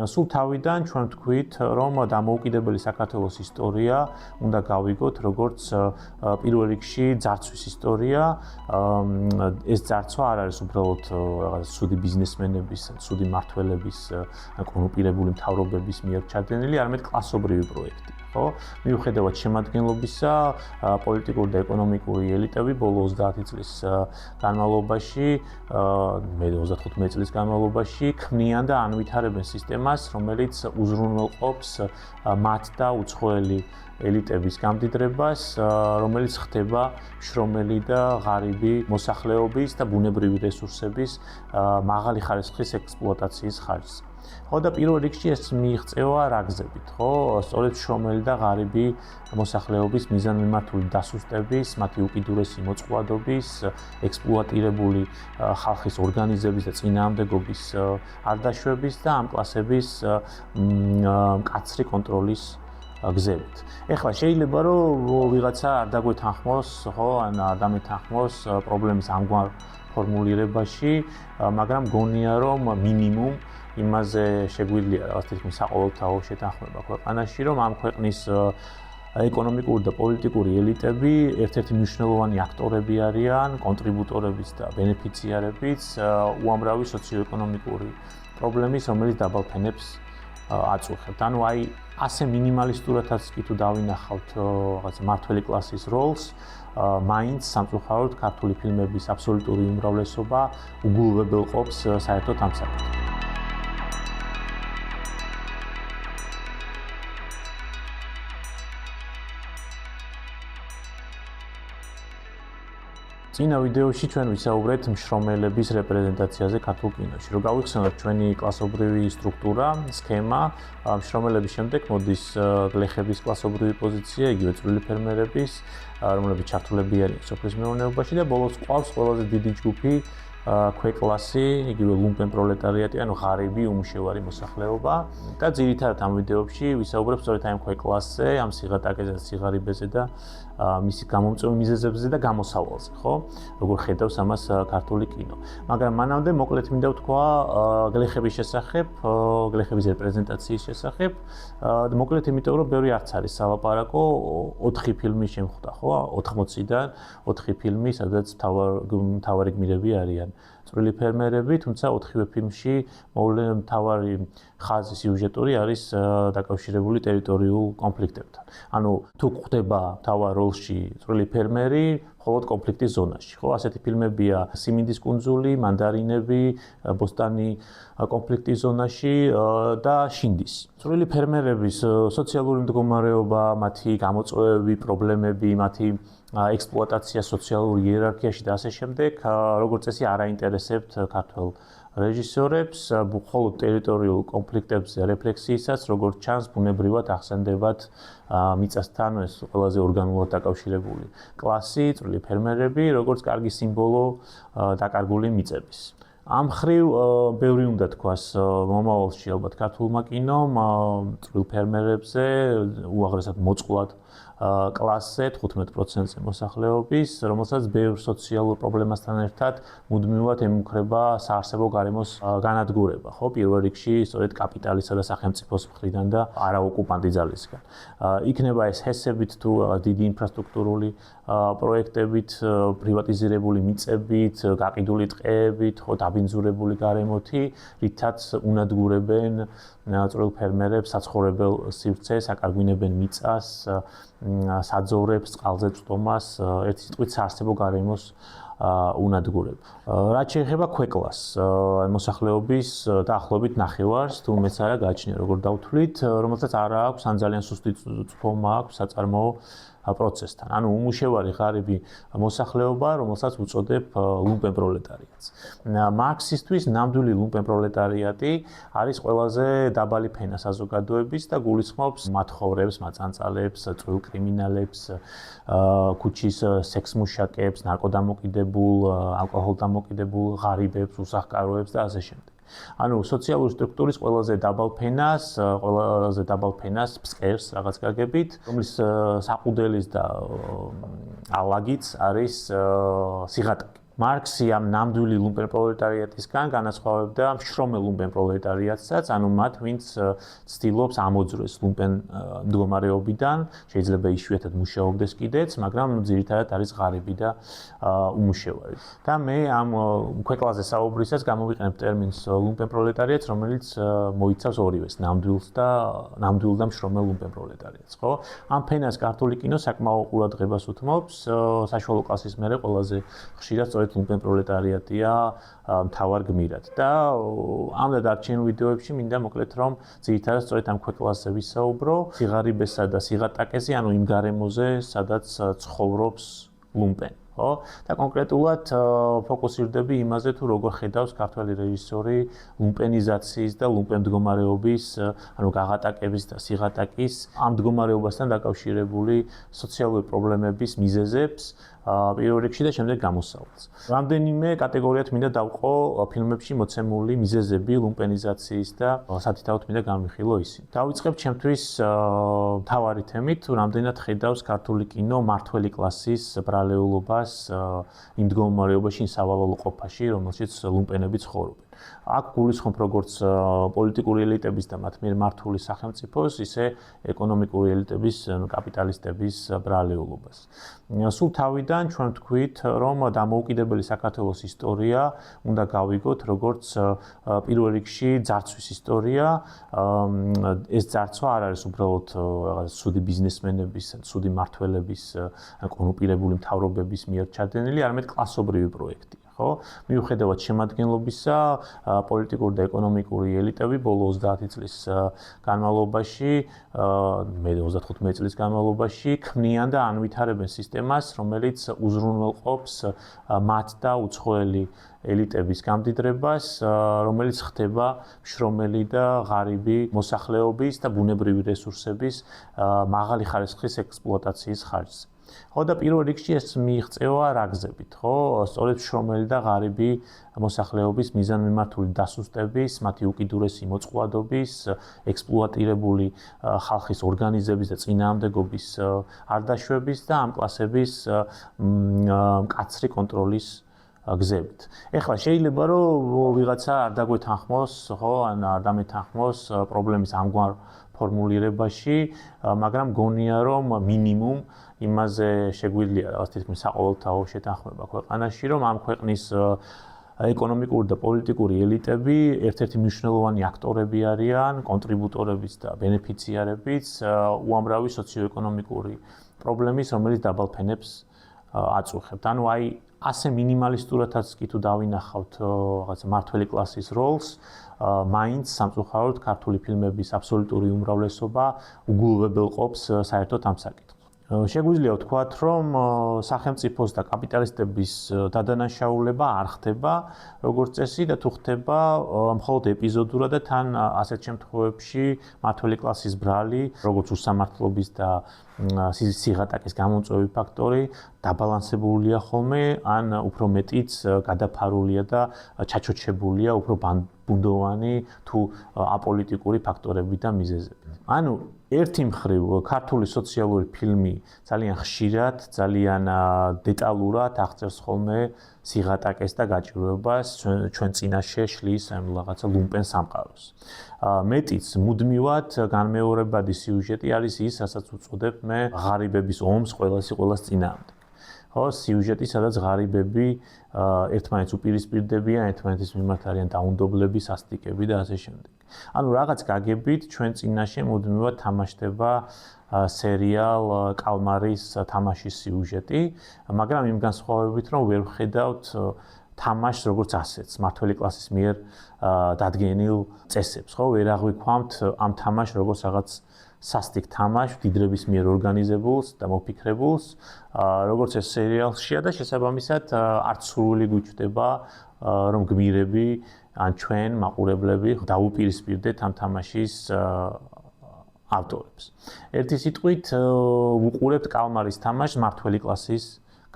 სულ თავიდან ჩვენ ვთქვით, რომ დამოუკიდებელი საქართველოს ისტორია უნდა გავიგოთ, როგორც პირველ რიგში ძარცვის ისტორია. ეს ძარცვა არ არის უბრალოდ რაღაც ცუდი ბიზნესმენების, ცუდი მმართველების, კორუმპირებული მთავრობების მიერ ჩადენილი, არამედ კლასობრივი პროექტი. მიუხედავად შემადგენლობისა, პოლიტიკური და ეკონომიკური ელიტები ბოლო 30 წლის განმავლობაში, მე 35 წლის განმავლობაში ქმნიან და ანვითარებენ სისტემას, რომელიც უზრუნველყოფს მათ და უცხოელი ელიტების გამდიდრებას, რომელიც ხდება შრომელი და ღარიბი მოსახლეობის და ბუნებრივი რესურსების მაღალი ხარისხის ექსპლუატაციის ხარჯზე. ხო და პირველ რიგში ეს მიიღწევა რა გზებით, ხო? სწორედ შრომელი და ღარიბი მოსახლეობის მიზანმიმართული დასუსტების, მათი უკიდურესი მოწყვლადობის, ექსპლუატირებული ხალხის ორგანიზების და წინააღმდეგობის არ დაშვების და ამ კლასების მკაცრი კონტროლის გზებით. ეხლა შეიძლება რომ ვიღაცა არ დაგვეთანხმოს, ხო, ან არ დამეთანხმოს პრობლემის ამგვარ ფორმულირებაში, მაგრამ გონია რომ მინიმუმ იმაზე შეგვიძლია რაღაც თითქმის საყოველთაო შეთანხმება ქვეყანაში, რომ ამ ქვეყნის ეკონომიკური და პოლიტიკური ელიტები ერთ-ერთი მნიშვნელოვანი აქტორები არიან, კონტრიბუტორებიც და ბენეფიციარებიც უამრავი სოციო-ეკონომიკური პრობლემის, რომელიც დაბალფენებს აწუხებთ. ანუ აი ასე მინიმალისტურადაც კი თუ დავინახავთ რაღაც მმართველი კლასის როლს, მაინც სამწუხაროდ ქართული ფილმების აბსოლუტური უმრავლესობა უგულვებელყოფს საერთოდ ამ საკითხს. წინა ვიდეოში ჩვენ ვისაუბრეთ მშრომელების რეპრეზენტაციაზე ქართულ კინოში. რომ გავიხსენოთ ჩვენი კლასობრივი სტრუქტურა, სქემა, მშრომელების შემდეგ მოდის გლეხების კლასობრივი პოზიცია, იგივე წვრილი ფერმერების, რომლებიც ჩართულები არიან სოფლის მეურნეობაში და ბოლოს ყავს ყველაზე დიდი ჯგუფი ქვეკლასი, იგივე ლუმპენ პროლეტარიატი, ანუ ღარიბი უმუშევარი მოსახლეობა და ძირითადად ამ ვიდეოებში ვისაუბრებ სწორედ ამ ქვეკლასზე, ამ სიღატაკეზე, სიღარიბეზე და მისი გამომწვევი მიზეზებზე და გამოსავალზე, ხო? როგორ ხედავს ამას ქართული კინო. მაგრამ მანამდე მოკლედ მინდა ვთქვა გლეხების შესახებ, გლეხების რეპრეზენტაციის შესახებ. მოკლედ იმიტომ რომ ბევრი არც არის სალაპარაკო, 4 ფილმი შემხვდა, ხო? 80-დან 4 ფილმი, სადაც მთავარი გმირები არიან წვრილი ფერმერები, თუმცა 4-ვე ფილმში მთავარი ხაზი სიუჟეტური არის დაკავშირებული ტერიტორიულ კონფლიქტებთან. ანუ თუ გვხვდება მთავარ როლში წვრილი ფერმერი, მხოლოდ კონფლიქტის ზონაში, ხო? ასეთი ფილმებია სიმინდის კუნძული, მანდარინები, ბოსტანი კონფლიქტის ზონაში და შინდისი. წვრილი ფერმერების სოციალური მდგომარეობა, მათი გამოწვევები, პრობლემები, მათი ექსპლუატაცია სოციალურ იერარქიაში და ასე შემდეგ, როგორც წესი არ აინტერესებთ ქართველ რეჟისორებს, მხოლოდ ტერიტორიულ კონფლიქტებზე რეფლექსიისას, როგორც ჩანს, ბუნებრივად ახსენდებათ მიწასთან ეს ყველაზე ორგანულად დაკავშირებული კლასი, წვრილი ფერმერები, როგორც კარგი სიმბოლო დაკარგული მიწების. ამ ხრივ ბევრი უნდა თქვას მომავალში ალბათ ქართულმა კინომ წვრილ ფერმერებზე, უაღრესად მოწყვლად კლასზე 15%-ზე მოსახლეობის, რომელსაც ბევრ სოციალურ პრობლემასთან ერთად მუდმივად ემუქრება საარსებო გარემოს განადგურება, ხო? პირველ რიგში სწორედ კაპიტალისა და სახელმწიფოს მხრიდან და არაოკუპანტი ძალისგან. იქნება ეს ჰესებით თუ დიდი ინფრასტრუქტურული პროექტებით, პრივატიზირებული მიწებით, გაყიდული ტყეებით, ხო, დაბინძურებული გარემოთი, რითაც უნადგურებენ წვრილ ფერმერებს საცხოვრებელ სივრცეს, აკარგვინებენ მიწას, საძოვრებს, წყალზე წვდომას, ერთი სიტყვით საარსებო გარემოს უნადგურებ. რაც შეეხება ქვეკლას, მოსახლეობის დაახლოებით ნახევარს თუ მეც არა გააჩნია, როგორ დავთვლით, რომელსაც არ აქვს ან ძალიან სუსტი წვდომა აქვს საწარმოო პროცესთან. ანუ უმუშევარი ღარიბი მოსახლეობა, რომელსაც უწოდებ ლუმპენ პროლეტარიატს. მარქსისტვის ნამდვილი ლუმპენ პროლეტარიატი არის ყველაზე დაბალი ფენა საზოგადოების და გულისხმობს მათხოვრებს, მაწანწალებს, წვრილ კრიმინალებს, ქუჩის სექსმუშაკებს, ნარკოდამოკიდებულ, ალკოჰოლდამოკიდებულ ღარიბებს, უსახკაროებს და ასე შემდეგ. ანუ სოციალური სტრუქტურის ყველაზე დაბალ ფენას ფსკერს რაღაც გაგებით, რომლის საყუდელის და ალაგიც არის სიღატაკე. მარქსი ამ ნამდვილი ლუმპენ პროლეტარიატისგან განასხვავებდა მშრომელ ლუმპენ პროლეტარიატსაც, ანუ მათ, ვინც ცდილობს ამოძრეს ლუმპენ მდგომარეობიდან, შეიძლება იშვიათად მუშაობდეს კიდეც, მაგრამ ძირითადად არის ღარიბი და უმუშევარი. და მე ამ ქვეყნაზე საუბრისას გამოვიყენებ ტერმინს ლუმპენ პროლეტარიატს, რომელიც მოიცავს ორივეს, ნამდვილს და მშრომელ ლუმპენ პროლეტარიატს, ხო? ამ ფენას ქართული კინო საკმაო ყურადღებას უთმობს, საშუალო კლასის მერე ყველაზე ხშირად სწორედ ლუმპენ პროლეტარიატია მთავარ გმირად. და ამ და დარჩენილ ვიდეოებში მინდა მოკლედ რომ ძირითადად სწორედ ამ ქვეყნაზე ვისაუბრო, სიღარიბესა და სიღატაკეზე, ანუ იმ გარემოზე, სადაც ცხოვრობს ლუმპენი. ხო? და კონკრეტულად ფოკუსირდები იმაზე, თუ როგორ ხედავს ქართველი რეჟისორი ლუმპენიზაციის და ლუმპენ მდგომარეობის, ანუ გაღატაკების და სიღატაკის ამ მდგომარეობასთან დაკავშირებული სოციალური პრობლემების მიზეზებს, პირველ რიგში და შემდეგ გამოსავალს. რამდენიმე კატეგორიად მინდა დავყო ფილმებში მოცემული მიზეზები ლუმპენიზაციის და სათითაოდ მინდა განვიხილო ისინი. დავიწყებ ჩემთვის მთავარი თემით, თუ რამდენად ხედავს ქართული კინო მართველი კლასის ბრალეულობას იმ მდგომარეობაში, იმ სავალალო ყოფაში, რომელშიც ლუმპენები ცხოვრობენ. აქ გულისხმობ როგორც პოლიტიკური ელიტების და მათ მიერ მართული სახელმწიფოს, ისე ეკონომიკური ელიტების, კაპიტალისტების ბრალეულობას. სულ თავიდან ჩვენ ვთქვით, რომ დამოუკიდებელი საქართველოს ისტორია უნდა გავიგოთ როგორც პირველ რიგში ძარცვის ისტორია. ეს ძარცვა არ არის უბრალოდ რაღაც ცუდი ბიზნესმენების, ცუდი მმართველების, კორუმპირებული მთავრობების მიერ ჩადენილი, არამედ კლასობრივი პროექტია. ხო? მიუხედავად შემადგენლობისა, პოლიტიკური და ეკონომიკური ელიტები ბოლო 30 წლის განმავლობაში, მე 35 წლის განმავლობაში ქმნიან და ანვითარებენ სისტემას, რომელიც უზრუნველყოფს მათ და უცხოელი ელიტების გამდიდრებას, რომელიც ხდება მშრომელი და ღარიბი მოსახლეობის და ბუნებრივი რესურსების მაღალი ხარისხის ექსპლუატაციის ხარჯზე. ხო და პირველ რიგში ეს მიიღწევა რა გზებით, ხო? სწორედ მშრომელი და ღარიბი მოსახლეობის მიზანმიმართული დასუსტების, მათი უკიდურესი მოწყვლადობის, ექსპლუატირებული ხალხის ორგანიზების და წინააღმდეგობის არ დაშვების და ამ კლასების მკაცრი კონტროლის გზებით. ეხლა შეიძლება რომ ვიღაცა არ დაგვეთანხმოს, ხო, ან არ დამეთანხმოს პრობლემის ამგვარ ფორმულირებაში, მაგრამ გონია რომ მინიმუმ იმაზე შეგვიძლია რაღაც თითქმის საყოველთაო შეთანხმება ქვეყანაში, რომ ამ ქვეყნის ეკონომიკური და პოლიტიკური ელიტები ერთ-ერთი მნიშვნელოვანი აქტორები არიან, კონტრიბუტორებიც და ბენეფიციარებიც უამრავი სოციო-ეკონომიკური პრობლემის, რომელიც დაბალ ფენებს აწუხებთ. ანუ აი ასე მინიმალისტურადაც კი თუ დავინახავთ რაღაც მართველი კლასის როლს, მაინც სამწუხაროდ ქართული ფილმების აბსოლუტური უმრავლესობა უგულვებელყოფს საერთოდ ამ საკითხს. შეგვიძლია ვთქვათ, რომ სახელმწიფოს და კაპიტალისტების დადანაშაულება არ ხდება როგორც წესი და თუ ხდება მხოლოდ ეპიზოდურად და თან ასეთ შემთხვევებში მართველი კლასის ბრალი, როგორც უსამართლობის და სიღატაკის გამომწვევი ფაქტორი დაბალანსებულია ხოლმე, ან უფრო მეტიც გადაფარულია და ჩაჩოჩებულია უფრო ბუნდოვანი თუ აპოლიტიკური ფაქტორები და მიზეზები. ანუ ერთი მხრივ ქართული სოციალური ფილმი ძალიან ხშირად, ძალიან დეტალურად აღწერს ხოლმე სიღატაკეს და გაჭირვებას, ჩვენ წინაშე შლის ამ რაღაცა ლუმპენ სამყაროს. მეტიც მუდმივად განმეორებადი სიუჟეტი არის ის, რასაც უწოდებ მე ღარიბების ომს ყველას წინააღმდეგ. ხო, სიუჟეტი, სადაც ღარიბები ერთმანეთს უპირისპირდებიან, ერთმანეთის მიმართ არიან დაუნდობლები, სასტიკები და ასე შემდეგ. ანუ რაღაც გაგებით ჩვენ წინაშე მუდმივად თამაშდება სერიალ კალმარის თამაშის სიუჟეტი, მაგრამ იმ განსხვავებით, რომ ვერ ვხედავთ თამაშს როგორც ასეთს, მართველი კლასის მიერ დადგენილ წესებს, ხო? ვერ აღვიქვამთ ამ თამაშს როგორც რაღაც სასტიკ თამაშს, დიდრების მიერ ორგანიზებულს და მოფიქრებულს, როგორც ეს სერიალშია და შესაბამისად არც სრული გვიჩნდება, რომ გმირები ან ჩვენ მაყურებლები დაუპირისპირდეთ ამ თამაშის ავტორებს. ერთი სიტყვით ვუყურებთ კალმარის თამაშს მართველი კლასის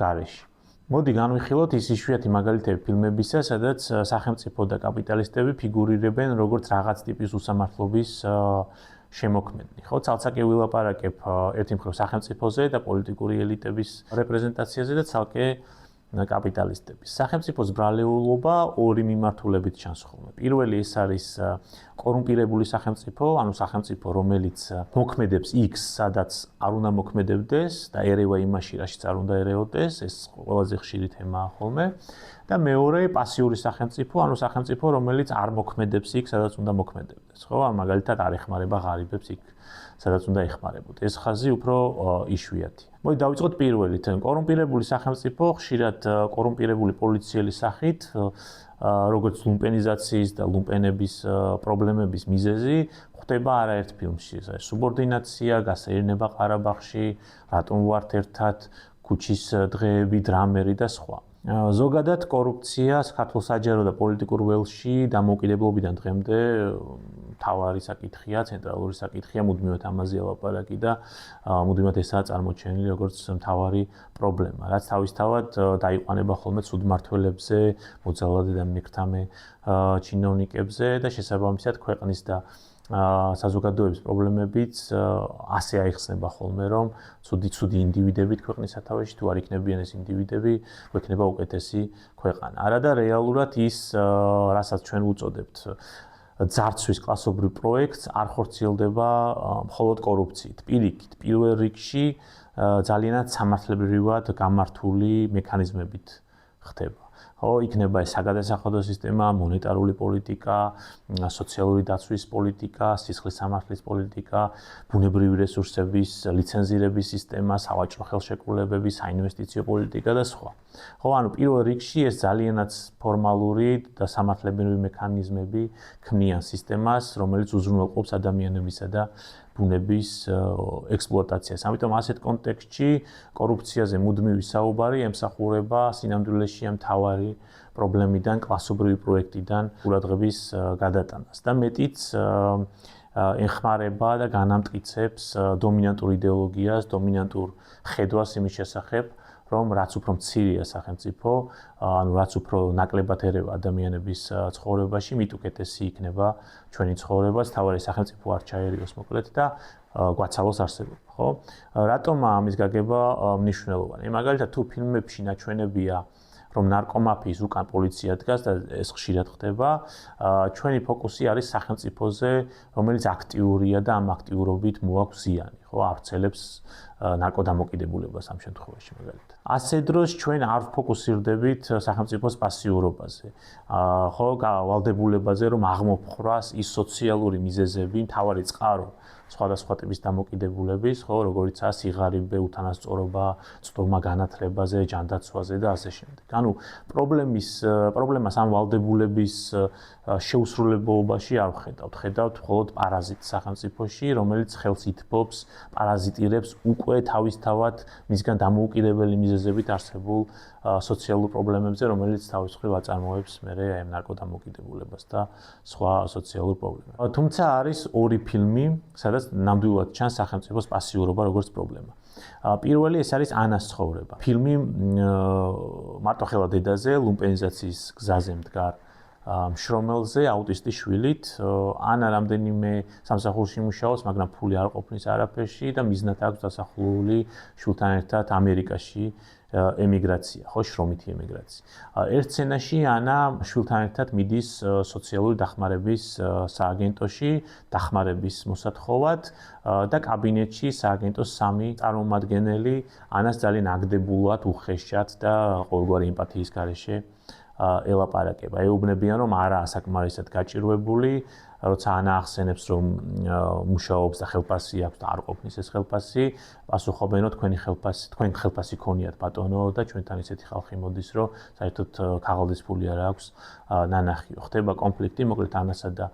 გარეშე. მოდი განვიხილოთ ის იშვიათი მაგალითები ფილმებისა, სადაც სახელმწიფო და კაპიტალისტები ფიგურირებენ როგორც რაღაც ტიპის უსამართლობის შემოქმედნი. ხო, ცალ-ცალკე ვილაპარაკებ ერთი მხრივ სახელმწიფოზე და პოლიტიკური ელიტების რეპრეზენტაციაზე და ცალკე კაპიტალისტების. სახელმწიფოს ბრალეულობა ორი მიმართულებით ჩანს ხოლმე. პირველი ეს არის კორუმპირებული სახელმწიფო, ანუ სახელმწიფო, რომელიც მოქმედებს იქ, სადაც არ უნდა მოქმედებდეს და ერევა იმაში, რაშიც არ უნდა ერეოდეს, ეს ყველაზე ხშირი თემაა ხოლმე. და მეორე პასიური სახელმწიფო, ანუ სახელმწიფო, რომელიც არ მოქმედებს იქ, სადაც უნდა მოქმედებდეს, ხო? მაგალითად არ ეხმარება ღარიბებს იქ, სადაც უნდა ეხმარებოდეს. ეს ხაზი უფრო იშვიათია. მოდი დავიწყოთ პირველით. კორუმპირებული სახელმწიფო ხშირად კორუმპირებული პოლიციელის სახით, როგორც ლუმპენიზაციის და ლუმპენების პრობლემების მიზეზი, ხდება არაერთ ფილმში. სუბორდინაცია, გასეირნება ყარაბაღში, რატომ ვართ ერთად, ქუჩის დღეები, დრამერი და სხვა. ზოგადად კორუფცია საქართველოს საჯარო და პოლიტიკურ ველში დამოუკიდებლობიდან დღემდე მთავარი საკითხია, ცენტრალური საკითხია, მუდმივად ამაზეა ლაპარაკი და მუდმივად ესაა წარმოჩენილი როგორც მთავარი პრობლემა. რაც თავისთავად დაიყვანება ხოლმე ცუდმართველებზე, მოძალადე და მიქრთამე ჩინოვნიკებზე და შესაბამისად ქვეყნის და საზოგადოების პრობლემებიც ასე აიხსნება ხოლმე, რომ ცუდი ინდივიდებით ქვეყნის სათავეში თუ არ იქნებიან ეს ინდივიდები, გვექნება უკეთესი ქვეყანა. არადა რეალურად ის, რასაც ჩვენ ვუწოდებთ ძარცვის კლასობრივ პროექტს, არ ხორციელდება მხოლოდ კორუფციით. პირიქით, პირველ რიგში ძალიანაც სამართლებრივად გამართული მექანიზმებით ხდება. ხო, იქნება ეს საგადასახადო სისტემა, მონეტარული პოლიტიკა, სოციალური დაცვის პოლიტიკა, სისხლის სამართლის პოლიტიკა, ბუნებრივი რესურსების ლიცენზირების სისტემა, სავაჭრო ხელშეკრულებები, საინვესტიციო პოლიტიკა და სხვა. ხო, ანუ პირველ რიგში ეს ძალიანაც ფორმალური და სამართლებრივი მექანიზმები ქმნიან სისტემას, რომელიც უზრუნველყოფს ადამიანებისა და ბუნების ექსპლუატაციას. ამიტომ ასეთ კონტექსტში კორუფციაზე მუდმივი საუბარი ემსახურება სინამდვილეში ამ მთავარი პრობლემიდან, კლასობრივი პროექტიდან ყურადღების გადატანას. და მეტიც ეხმარება და განამტკიცებს დომინანტურ იდეოლოგიას, დომინანტურ ხედვას იმის შესახებ, რომ რაც უფრო მცირეა სახელმწიფო, ანუ რაც უფრო ნაკლებად ერევა ადამიანების ცხოვრებაში, მით უკეთესი იქნება ჩვენი ცხოვრებაც, თავარი სახელმწიფო არ ჩაერიოს მოკლედ და გვაცალოს არსებობა, ხო? რატომაა ამის გაგება მნიშვნელოვანი? მაგალითად, თუ ფილმებში ნაჩვენებია, რომ ნარკომაფიის უკან პოლიცია დგას და ეს ხშირად ხდება, ჩვენი ფოკუსი არის სახელმწიფოზე, რომელიც აქტიურია და ამ აქტიურობით მოაქვს ზიანი, ხო? ავრცელებს ნარკოდამოკიდებულებას ამ შემთხვევაში მაგალითად. ასე დროს ჩვენ არ ვფოკუსირდებით სახელმწიფოს პასიურობაზე, ხო, ვალდებულებაზე, რომ აღმოფხრას ის სოციალური მიზეზები, მთავარი წყარო სხვადასხვა ტიპის დამოკიდებულების, ხო, როგორიცაა სიღარიბე, უთანასწორობა, წვდომა განათლებაზე, ჯანდაცვაზე და ასე შემდეგ. ანუ პრობლემას ამ ვალდებულების შეუსრულებლობაში არ ვხედავთ. ხედავთ მხოლოდ პარაზიტ სახელმწიფოში, რომელიც ხელს ითბობს, პარაზიტირებს უკვე თავისთავად მისგან დამოუკიდებელი მიზეზებით არსებულ სოციალურ პრობლემებზე, რომელიც თავის მხრივ აწარმოებს მერე აი ნარკოდამოკიდებულებას და სხვა სოციალურ პრობლემებს. თუმცა არის ორი ფილმი, სადაც ნამდვილად ჩანს სახელმწიფოს პასიურობა როგორც პრობლემა. პირველი ეს არის ანას ცხოვრება. ფილმი მარტოხელა დედაზე, ლუმპენიზაციის გზაზე მდგარ მშრომელზე, აუტისტის შვილით. ანა რამდენიმე სამსახურში მუშაობს, მაგრამ ფული არ ყოფნის არაფერში და მიზნად აქვს დასახლებული შვილთან ერთად ამერიკაში ემიგრაცია, ხო, შრომითი ემიგრაცია. ერთ სცენაში ანა შვილთან ერთად მიდის სოციალური დახმარების სააგენტოში, დახმარების მოსათხოვად და კაბინეტში სააგენტოს 3 წარმომადგენელი ანას ძალიან აგდებულად, უხეშად და ყოველგვარი ემპათიის გარეშე ელაპარაკება. ეუბნებიან, რომ არაა საკმარისად გაჭირვებული, როცა ანა ახსენებს, რომ მუშაობს და ხელფასი აქვს და არ ყოფნის ეს ხელფასი, პასუხობენ, რომ თქვენ ხელფასი ქონიათ ბატონო და ჩვენთან ისეთი ხალხი მოდის, რომ საერთოდ ქაღალდის ფული არ აქვს ნანახიო. ხდება კონფლიქტი, მოკლედ ანასა და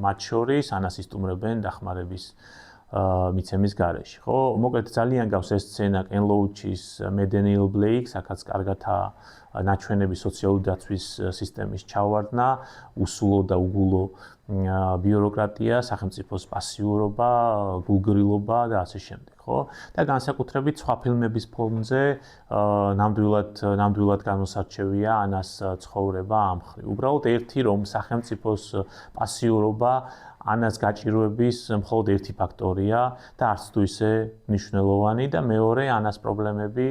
მათ შორის, ანას ისტუმრებენ დახმარების მიცემის გარეშე, ხო? მოკლედ ძალიან გავს ეს სცენა კენ ლოუჩის მედენიელ ბლეიქს, აქაც კარგადაა ნაჩვენები სოციალური დაცვის სისტემის ჩავარდნა, უსულო და უგულო ბიუროკრატია, სახელმწიფოს პასიურობა, გულგრილობა და ასე შემდეგ, ხო? და განსაკუთრებით სხვა ფილმების ფონზე ნამდვილად გამოსარჩევია ანას ცხოვრება ამ მხრივ. უბრალოდ ერთი რომ სახელმწიფოს პასიურობა ანას გაჭირვების მხოლოდ ერთი ფაქტორია და არც თუ ისე მნიშვნელოვანი და მეორე ანას პრობლემები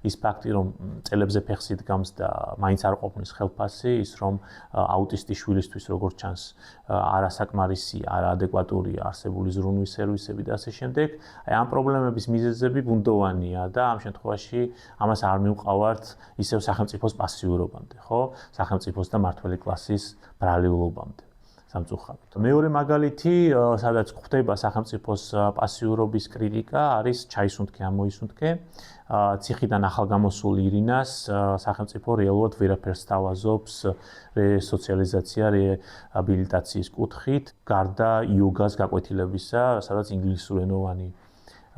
ის ფაქტი რომ წელებზე ფეხს იდგამს და მაინც არ ყოფნის ხელფასი ის რომ აუტისტი შვილისთვის როგორც ჩანს არასაკმარისი, არაადეკვატურია არსებული ზრუნვის სერვისები და ასე შემდეგ, აი ამ პრობლემების მიზეზები ბუნდოვანია და ამ შემთხვევაში ამას არ მივყავართ ისევ სახელმწიფოს პასიურობამდე, ხო? სახელმწიფოს და მმართველი კლასის ბრალიულობამდე. სამწუხაროდ. მეორე მაგალითი, სადაც გვხვდება სახელმწიფოს პასიურობის კრიტიკა, არის ჩაისუნთქე ამოისუნთქე. ციხიდან ახალგამოსულ ირინას სახელმწიფო რეალურად ვერაფერს თავაზობს რესოციალიზაცია, რეაბილიტაციის კუთხით, გარდა იოგას გაკვეთილებისა, სადაც ინგლისურენოვანი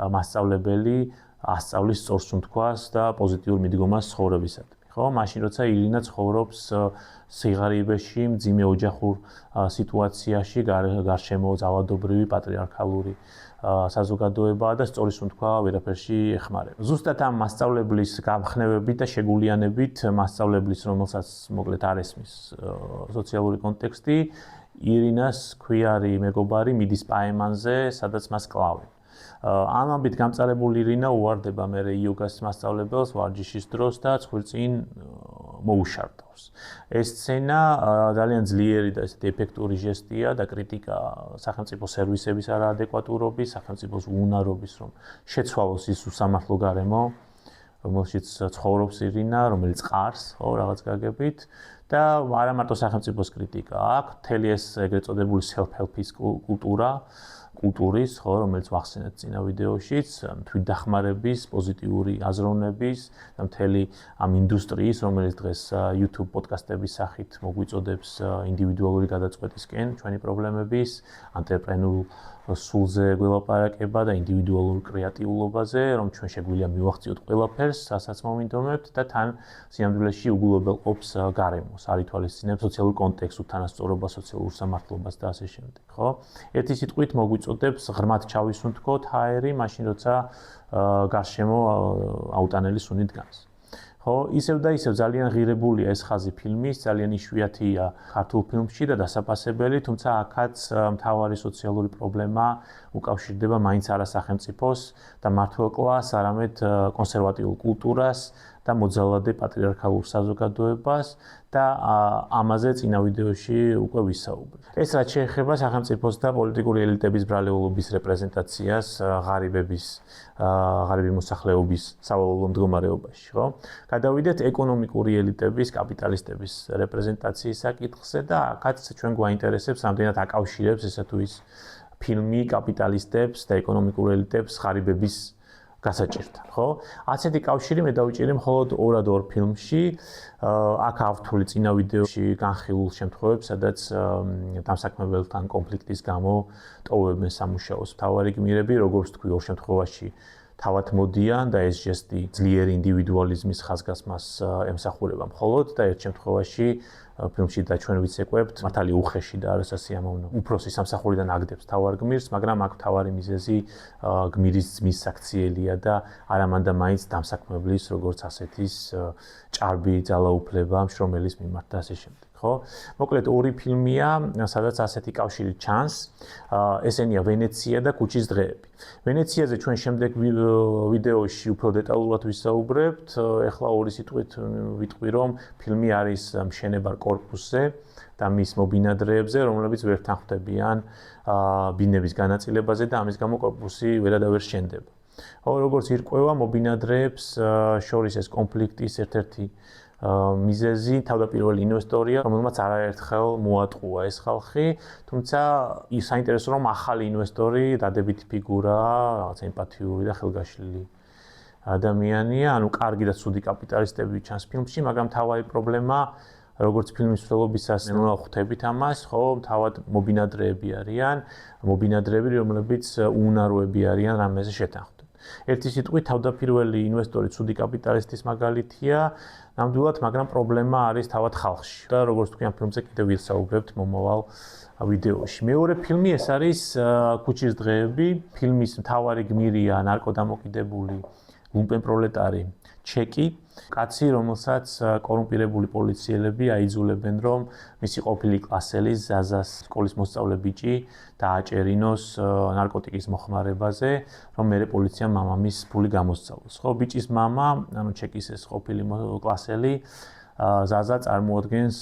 მასწავლებელი ასწავლის სწორსუნთქვას და პოზიტიურ მიდგომას ცხოვრებისადმი. ხო, მაშინ როცა ირინა ცხოვრობს სიღარიბეში, მძიმე ოჯახურ სიტუაციაში, გარშემო ძალადობრივი პატრიარქალური საზოგადოებაა და სწორი სუნთქვა ვერაფერში ეხმარება. ზუსტად ამ მასწავლებლის გამხნევებით და შეგულიანებით, მასწავლებლის, რომელსაც მოკლედ არ ესმის სოციალური კონტექსტი, ირინას ქვიარი მეგობარი მიდის პაემანზე, სადაც მას კლავენ. ამით გამწარებული ირინა უვარდება მერე იოგას მასწავლებელს ვარჯიშის დროს და ცხვირწინ მოუშარდავს. ეს სცენა ძალიან ძლიერი და ესეთი ეფექტური ჟესტია და კრიტიკა სახელმწიფო სერვისების არაადეკვატურობის, სახელმწიფოს უნარობის, რომ შეცვალოს ის უსამართლო გარემო, რომელშიც ცხოვრობს ირინა, რომელიც ყარს, ხო, რაღაც გაგებით და არა მარტო სახელმწიფოს კრიტიკა აქვს, მთელი ეს ეგრეთ წოდებული self-help-ის კულტურის, ხო, რომელიც ვახსენეთ წინა ვიდეოშიც, თვითდახმარების, პოზიტიური აზროვნების და მთელი ამ ინდუსტრიის, რომელიც დღეს YouTube პოდკასტების სახით მოგვიწოდებს ინდივიდუალური გადაწყვეტისკენ ჩვენი პრობლემების, ანტრეპრენულ სულზე გველაპარაკება და ინდივიდუალურ კრეატიულობაზე, რომ ჩვენ შეგვიძლია მივახციოთ ყველაფერს, რასაც მოვინდომებთ და თან სიამდვილეში უგულებელყოფს გარემოს, არ ითვალისწინებს სოციალურ კონტექსტს, უთანასწორობას, სოციალურ სამართლობას და ასე შემდეგ, ხო? ერთი სიტყვით მოგვიწოდებს ღრმად ჩავისუნთქოთ ჰაერი, მაშინ როცა გარშემო აუტანელი სუნი დგას. ხო, ისევ და ისევ ძალიან ღირებულია ეს ხაზი ფილმის, ძალიან იშვიათია ქართულ ფილმში და დასაფასებელი, თუმცა აქაც მთავარი სოციალური პრობლემა უკავშირდება მაინც არა სახელმწიფოს და მმართველ კლასს, არამედ კონსერვატიულ კულტურას და მოძალადე პატრიარქალურ საზოგადოებას და ამაზე წინა ვიდეოში უკვე ვისაუბრეთ. ეს რაც შეეხება სახელმწიფოს და პოლიტიკური ელიტების ბრალიულობის რეპრეზენტაციას ღარიბი მოსახლეობის სავალალო მდგომარეობაში, ხო? გადავიდეთ ეკონომიკური ელიტების, კაპიტალისტების რეპრეზენტაციის საკითხზე და აქაც ჩვენ გვაინტერესებს რამდენად აკავშირებს ესა თუ ის ფილმი კაპიტალისტებს და ეკონომიკურ ელიტებს ღარიბების გასაჭირთან, ხო? ასეთი კავშირი მე დავიჭირი მხოლოდ ორ ფილმში. აქ ავთვლი წინა ვიდეოში განხილულ შემთხვევებს, სადაც დამსაქმებელთან კონფლიქტის გამო ტოვებენ სამუშაოს მთავარი გმირები, როგორც თქვი, ორ შემთხვევაში თავად მოდიან და ეს ჟესტი ძლიერი ინდივიდუალიზმის ხაზგასმას ემსახურება მხოლოდ და ერთ შემთხვევაში ფილმში და ჩვენ ვიცეკვებთ, მართალი უხეში და არასასიამოვნო უფროსი სამსახურიდან აგდებს თავარ გმირს, მაგრამ აქ თავარი მიზეზი გმირის ძმის საქციელია და არამანდა მაინც დამსაქმებლის, როგორც ასეთის ჭარბი ძალაუფლება მშრომელის მიმართ და ასე შემდეგ. ხო? მოკლედ ორი ფილმია, სადაც ასეთი კავშირი ჩანს. ესენია ვენეცია და კუჩის დღეები. ვენეციაზე ჩვენ შემდეგ ვიდეოში უფრო დეტალურად ვისაუბრებთ. ეხლა ორი სიტყვით ვიტყვი, რომ ფილმი არის მშენებარ კორპუსზე და მის მობინადრეებზე, რომლებიც ვერ თანხმდებიან ბინების განაწილებაზე და ამის გამო კორპუსი ვერადავერ შენდება. როგორც ირკვევა მობინადრეებს შორის ეს კონფლიქტის ერთ-ერთი მიზეზი თავდაპირველი ინვესტორია, რომელმაც არაერთხელ მოატყუა ეს ხალხი, თუმცა საინტერესო რომ ახალი ინვესტორი, დადებითი ფიგურა, რაღაც ემპათიური და ხელგაშლილი ადამიანია, ანუ კარგი და ცუდი კაპიტალისტები ჩანს ფილმში, მაგრამ თავარი პრობლემა, როგორც ფილმის მსვლელობისას ხვდებით ამას, ხო, თავად მობინადრეები არიან, მობინადრეები, რომლებიც უუნაროები არიან რამეზე შეთანხმდნენ. ერთი სიტყვით თავდაპირველი ინვესტორი ცუდი კაპიტალისტის მაგალითია, ნამდვილად, მაგრამ პრობლემა არის თავად ხალხში. და როგორც თქვი, ამ ფილმზე კიდევ ვისაუბრებთ მომავალ ვიდეოში. მეორე ფილმი ეს არის ქუჩის დღეები. ფილმის მთავარი გმირია ნარკოდამოკიდებული ლუმპენ პროლეტარი ჩეკი, კაცი, რომელსაც კორუმპირებული პოლიციელები აიძულებენ, რომ მისი ყოფილი კლასელი ზაზას სკოლის მოსწავლე ბიჭი დააჭერინოს ნარკოტიკის მოხმარებაზე, რომ მერე პოლიციამ მამამის ფული გამოსწავლოს. ხო, ბიჭის მამა, ანუ ჩეკის ეს ყოფილი კლასელი ზაზა წარმოადგენს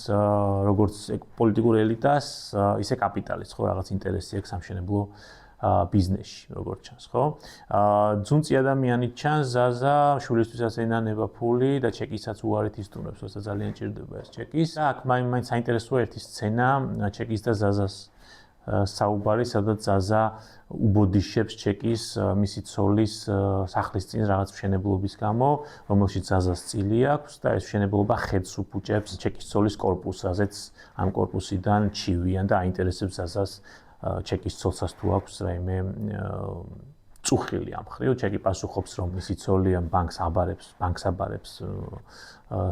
როგორც პოლიტიკურ ელიტას, ისე კაპიტალისტს, ხო, რაღაც ინტერესი აქვს სამშენებლო ბიზნესში, როგორც ჩანს, ხო? ძუნწი ადამიანი ჩანს, ზაზა შვილისთვისაც ენანება ფული და ჩეკისაც უარით ისტუმრებს, როცა ძალიან ჭირდება ეს ჩეკის. აქ მაინც საინტერესოა ერთი სცენა, ჩეკის და ზაზას საუბარი, სადაც ზაზა უბოდიშებს ჩეკის მისი ცოლის სახლის წინ რაღაც მშენებლობის გამო, რომელშიც ზაზას წილი აქვს და ეს მშენებლობა ხედს უფუჭებს ჩეკის ცოლის კორპუსს, რაზეც ამ კორპუსიდან ჩივიან და აინტერესებს ზაზას ჩეკის ცოლსაც თუ აქვს რაიმე წუხილი ამ ხრივ, ჩეკი პასუხობს, რომ მისი ცოლი ამ ბანკს აბარებს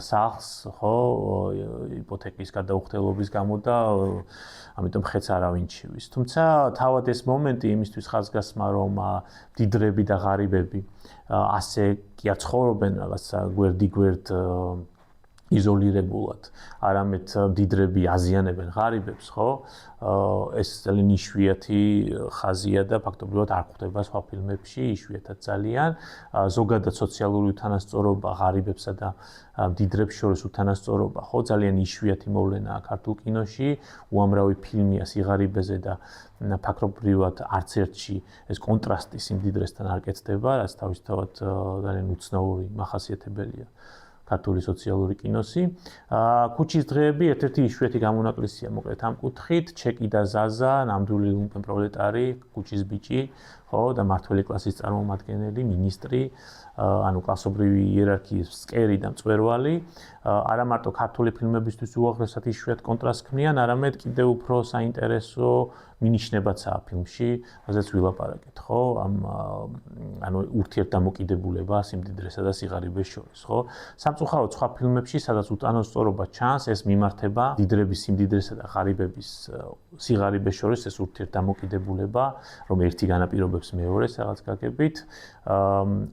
სახლს, ხო, იპოთეკის გადაუხდელობის გამო და ამიტომ ხეც არავინ ჩივის. თუმცა თავად ეს მომენტი იმისთვის ხაზგასმა, რომ დიდრები და ღარიბები ასე კი არ ცხოვრობენ რაღაცა გვერდ იზოლირებულად, არამედ დიდრები აზიანებენ ღარიბებს, ხო? ეს ძალიან იშვიათი ხაზია და ფაქტობრივად არ გვხვდება სხვა ფილმებში, იშვიათად ძალიან. ზოგადად სოციალური უთანასწორობა ღარიბებსა და დიდრებს შორის უთანასწორობა, ხო, ძალიან იშვიათი მოვლენაა ქართულ კინოში. უამრავი ფილმია სიღარიბეზე და ფაქტობრივად არც ერთში ეს კონტრასტი სიმდიდრესთან არ კეთდება, რაც თავისთავად ძალიან უცნაური მახასიათებელია. ქართული სოციალური კინოსი. ქუჩის დღეები ერთ-ერთი იშვიათი გამონაკლისია, მოკლედ ამ კუთხით, ჩეკი და ზაზა, ნამდვილი ლუმპენ პროლეტარი, ქუჩის ბიჭი, ხო, და მართველი კლასის წარმომადგენელი, მინისტრი, ანუ კლასობრივი იერარქიის ფსკერი და მწვერვალი, არა მარტო ქართული ფილმებისთვის უაღრესად იშვიათ კონტრასტს ქმნიან, არამედ კიდევ უფრო საინტერესო მინიშნებაცაა ფილმში, რაზეც ვილაპარაკეთ, ხო? ანუ ურთიერთდამოკიდებულება სიმდიდრესა და სიღარიბეს შორის, ხო? სამწუხაროდ სხვა ფილმებში, სადაც უთანასწორობა ჩანს, ეს მიმართება დიდრების სიმდიდრესა და ღარიბების სიღარიბეს შორის ეს ურთიერთდამოკიდებულება, რომ ერთი განაპირობებს მეორეს რაღაც გაგებით,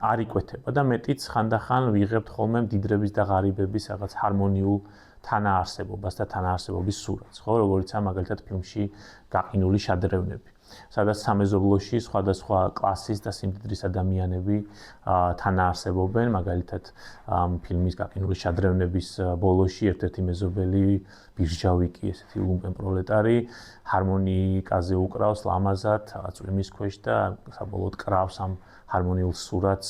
არ იკვეთება და მეტიც ხანდახან ვიღებთ ხოლმე დიდრების და ღარიბების რაღაც ჰარმონიულ თანაარსებობას და თანაარსებობის სურათს, ხო, როგორიცაა მაგალითად ფილმში გაყინული შადრევნები, სადაც სამეზობლოში სხვადასხვა კლასის და სიმდიდრის ადამიანები თანაარსებობენ, მაგალითად ფილმის გაყინული შადრევნების ბოლოში ერთ-ერთი მეზობელი ბირჟავიკი, ესეთი ლუმპენ პროლეტარი, ჰარმონიკაზე უკრავს ლამაზად, რაღაც წვიმის ქვეშ და საბოლოოდ კრავს ამ ჰარმონიულ სურათს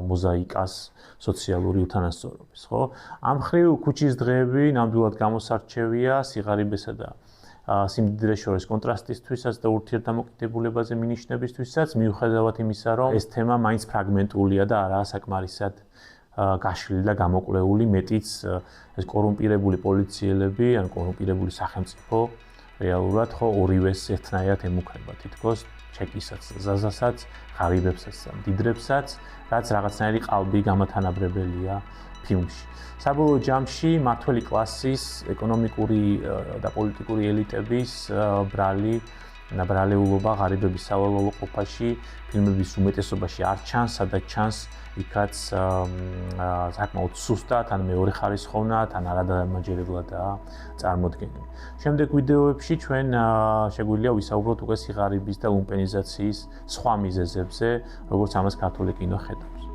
მოზაიკას სოციალური უთანასწორობის, ხო? ამ ხრივ ქუჩის დღეები ნამდვილად გამოსარჩევია სიღარიბესა და სიმდიდრეს შორის კონტრასტისთვისაც და ურთიერთდამოკიდებულებაზე მინიშნებისთვისაც, მიუხედავად იმისა, რომ ეს თემა მაინც ფრაგმენტულია და არაა საკმარისად გაშლილი და გამოკვლეული, მეტიც ეს კორუმპირებული პოლიციელები, ან კორუმპირებული სახელმწიფო რეალურად ხო ორივეს ერთნაირად ემუქრება თითქოს ჩეკისაც, ზაზასაც, ღარიბებსაც, დიდრებსაც, რაც რაღაცნაირი ყალბი გამათანაბრებელია ფილმში. საბოლოო ჯამში მართველი კლასის, ეკონომიკური და პოლიტიკური ელიტების ბრალეულობა ღარიბების სავალალო ყოფაში ფილმების უმეტესობაში არ ჩანს, სადაც ჩანს იქაც საკმაოდ სუსტად, ან მეორე ხარისხოვნად, ან არადამაჯერებლადაა წარმოდგენილი. შემდეგ ვიდეოებში ჩვენ შეგვიძლია ვისაუბროთ უკვე სიღარიბის და ლუმპენიზაციის სხვა მიზეზებზე, როგორც ამას ქართული კინო ხედავს.